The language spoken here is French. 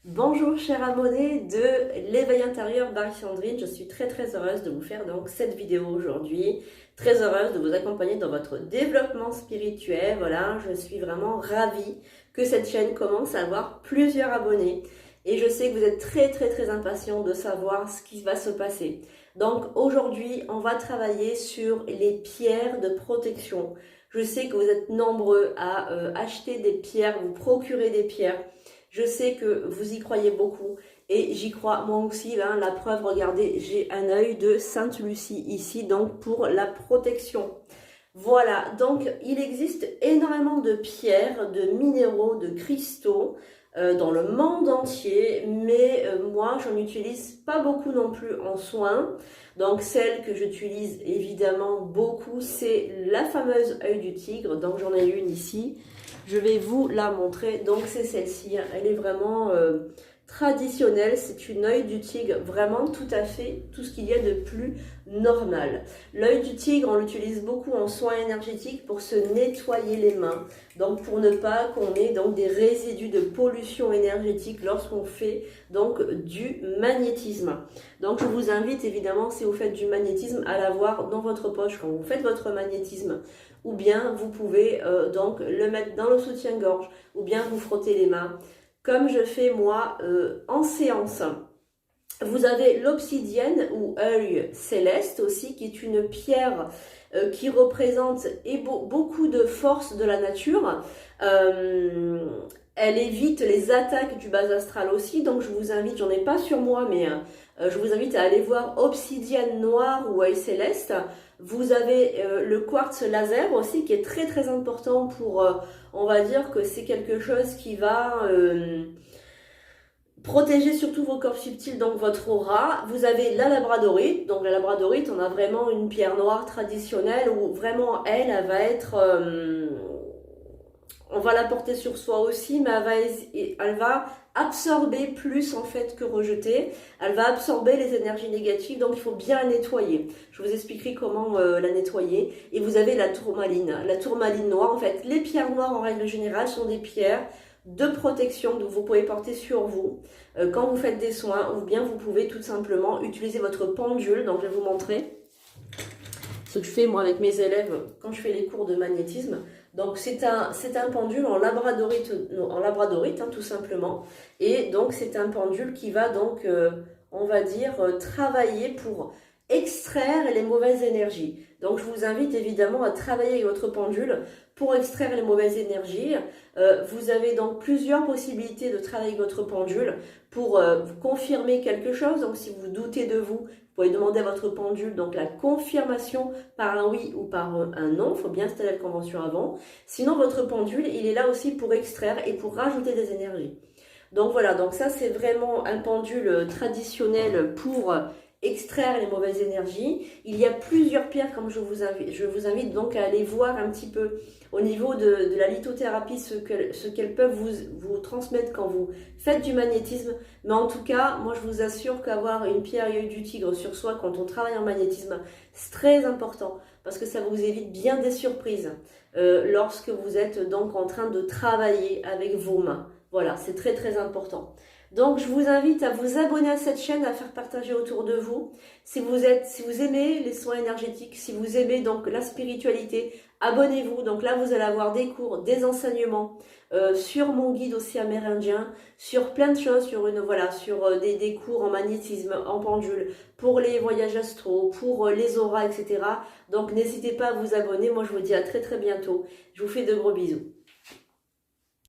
Bonjour chers abonnés de l'éveil intérieur by Sandrine, je suis très heureuse de vous faire donc cette vidéo aujourd'hui, très heureuse de vous accompagner dans votre développement spirituel. Voilà, je suis vraiment ravie que cette chaîne commence à avoir plusieurs abonnés et je sais que vous êtes très impatients de savoir ce qui va se passer. Donc aujourd'hui on va travailler sur les pierres de protection. Je sais que vous êtes nombreux à acheter des pierres, vous procurer des pierres. Je sais que vous y croyez beaucoup et j'y crois moi aussi. Hein, la preuve, regardez, j'ai un œil de Sainte Lucie ici, donc pour la protection. Voilà, donc il existe énormément de pierres, de minéraux, de cristaux dans le monde entier, mais moi j'en utilise pas beaucoup non plus en soins. Donc celle que j'utilise évidemment beaucoup, c'est la fameuse œil du tigre, donc j'en ai une ici. Je vais vous la montrer, donc c'est celle-ci, elle est vraiment traditionnelle, c'est une œil du tigre, vraiment tout à fait tout ce qu'il y a de plus normal. L'œil du tigre, on l'utilise beaucoup en soins énergétiques pour se nettoyer les mains, donc pour ne pas qu'on ait donc des résidus de pollution énergétique lorsqu'on fait donc du magnétisme. Donc je vous invite évidemment, si vous faites du magnétisme, à l'avoir dans votre poche quand vous faites votre magnétisme, ou bien vous pouvez donc le mettre dans le soutien-gorge, ou bien vous frottez les mains, comme je fais moi en séance. Vous avez l'obsidienne ou œil céleste aussi, qui est une pierre qui représente beaucoup de force de la nature. Elle évite les attaques du bas astral aussi, donc je vous invite, j'en ai pas sur moi, mais je vous invite à aller voir obsidienne noire ou œil céleste. Vous avez le quartz laser aussi, qui est très important pour, on va dire que c'est quelque chose qui va protéger surtout vos corps subtils, donc votre aura. Vous avez la labradorite, donc la labradorite, on a vraiment une pierre noire traditionnelle où vraiment elle va être... on va la porter sur soi aussi, mais elle va absorber plus en fait que rejeter. Elle va absorber les énergies négatives, donc il faut bien la nettoyer. Je vous expliquerai comment la nettoyer. Et vous avez la tourmaline. La tourmaline noire, en fait, les pierres noires en règle générale sont des pierres de protection que vous pouvez porter sur vous quand vous faites des soins, ou bien vous pouvez tout simplement utiliser votre pendule. Donc je vais vous montrer ce que je fais moi avec mes élèves quand je fais les cours de magnétisme. Donc c'est un pendule en labradorite hein, tout simplement. Et donc c'est un pendule qui va donc, on va dire, travailler pour extraire les mauvaises énergies. Donc je vous invite évidemment à travailler avec votre pendule pour extraire les mauvaises énergies. Vous avez donc plusieurs possibilités de travailler avec votre pendule pour confirmer quelque chose. Donc si vous doutez de vous, vous pouvez demander à votre pendule donc la confirmation par un oui ou par un non. Il faut bien installer la convention avant. Sinon, votre pendule, il est là aussi pour extraire et pour rajouter des énergies. Donc voilà, donc ça c'est vraiment un pendule traditionnel pour extraire les mauvaises énergies. Il y a plusieurs pierres, comme je vous invite donc à aller voir un petit peu au niveau de la lithothérapie ce qu'elles peuvent vous transmettre quand vous faites du magnétisme. Mais en tout cas, moi je vous assure qu'avoir une pierre œil du tigre sur soi quand on travaille en magnétisme, c'est très important parce que ça vous évite bien des surprises lorsque vous êtes donc en train de travailler avec vos mains. Voilà, c'est très important. Donc je vous invite à vous abonner à cette chaîne, à faire partager autour de vous. Si vous aimez les soins énergétiques, si vous aimez donc la spiritualité, abonnez-vous. Donc là vous allez avoir des cours, des enseignements sur mon guide aussi amérindien, sur plein de choses, sur des cours en magnétisme, en pendule, pour les voyages astraux, pour les auras, etc. Donc n'hésitez pas à vous abonner. Moi je vous dis à très bientôt. Je vous fais de gros bisous.